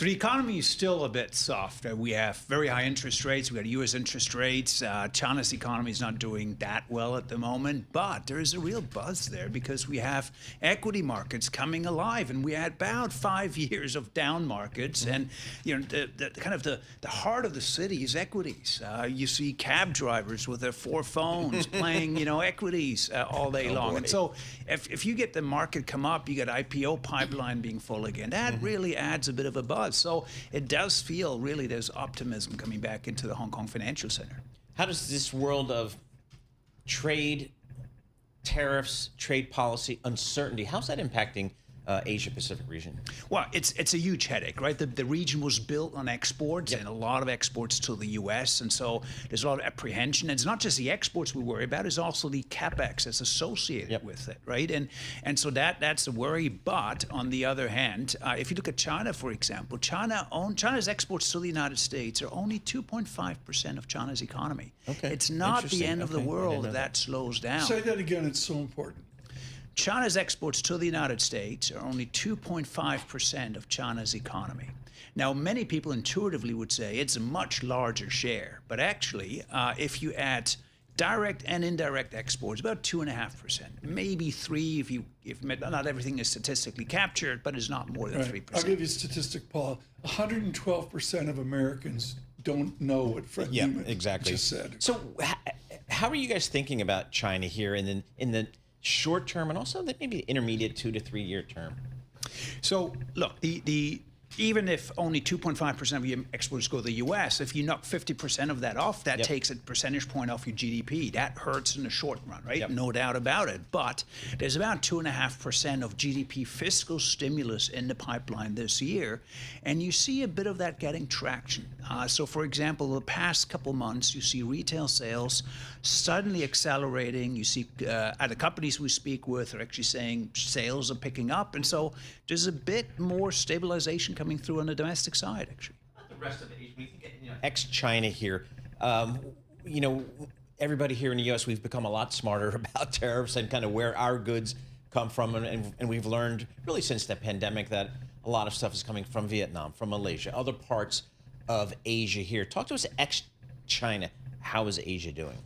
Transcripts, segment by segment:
So the economy is still a bit soft. We have very high interest rates. We got U.S. interest rates. China's economy is not doing that well at the moment, but there is a real buzz there because we have equity markets coming alive, and we had about 5 years of down markets, and the heart of the city is equities. You see cab drivers with their 4 phones playing equities all day long, and so if you get the market come up, you get IPO pipeline being full again. That really adds a bit of a buzz. So it does feel really there's optimism coming back into the Hong Kong Financial Center. How does this world of trade, tariffs, trade policy, uncertainty, how's that impacting Asia Pacific region? Well, it's a huge headache, right? The region was built on exports and a lot of exports to the U.S. And so there's a lot of apprehension. And it's not just the exports we worry about, it's also the capex that's associated with it, right? And so that's the worry. But on the other hand, if you look at China, for example, China's exports to the United States are only 2.5% of China's economy. Okay. It's not the end of the world if that slows down. Say that again, it's so important. China's exports to the United States are only 2.5% of China's economy. Now, many people intuitively would say it's a much larger share, but actually, if you add direct and indirect exports, about 2.5%, maybe 3% if not everything is statistically captured, but it's not more than 3%. I'll give you a statistic, Paul. 112% of Americans don't know what Fred Neuman just said. So, how are you guys thinking about China here in the short term and also maybe the intermediate 2 to 3 year term? So look, even if only 2.5% of your exports go to the U.S., if you knock 50% of that off, that takes a percentage point off your GDP. That hurts in the short run, right? No doubt about it. But there's about 2.5% of GDP fiscal stimulus in the pipeline this year, and you see a bit of that getting traction. So, for example, the past couple months, you see retail sales suddenly accelerating. You see other companies we speak with are actually saying sales are picking up, and so there's a bit more stabilization coming through on the domestic side, actually. The rest of Asia, ex-China here, everybody here in the U.S., we've become a lot smarter about tariffs and kind of where our goods come from, and we've learned really since the pandemic that a lot of stuff is coming from Vietnam, from Malaysia, other parts of Asia here. Talk to us, ex-China, how is Asia doing?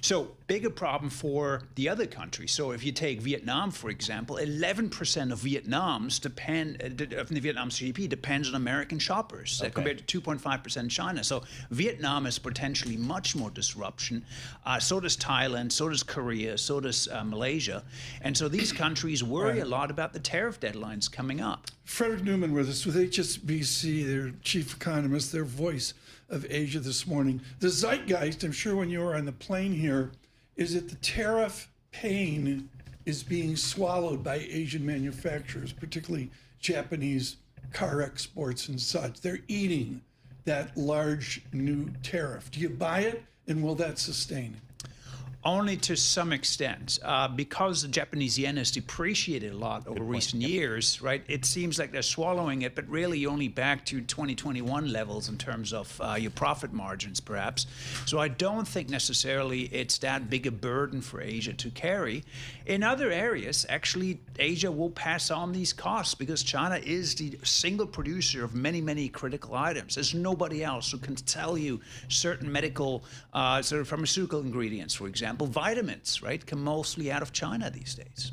So, bigger problem for the other countries. So, if you take Vietnam, for example, 11% of Vietnam's GDP depends on American shoppers, compared to 2.5% in China. So, Vietnam is potentially much more disruption. So does Thailand, so does Korea, so does Malaysia. And so these countries worry a lot about the tariff deadlines coming up. Frederick Neuman with us with HSBC, their chief economist, their voice of Asia this morning. The zeitgeist, I'm sure when you were on the plane here, is that the tariff pain is being swallowed by Asian manufacturers, particularly Japanese car exports and such. They're eating that large new tariff. Do you buy it, and will that sustain? Only to some extent, because the Japanese yen has depreciated a lot over recent years, right? It seems like they're swallowing it, but really only back to 2021 levels in terms of your profit margins, perhaps. So I don't think necessarily it's that big a burden for Asia to carry. In other areas, actually, Asia will pass on these costs because China is the single producer of many, many critical items. There's nobody else who can tell you certain medical, sort of pharmaceutical ingredients, for example. Vitamins, right, come mostly out of China these days.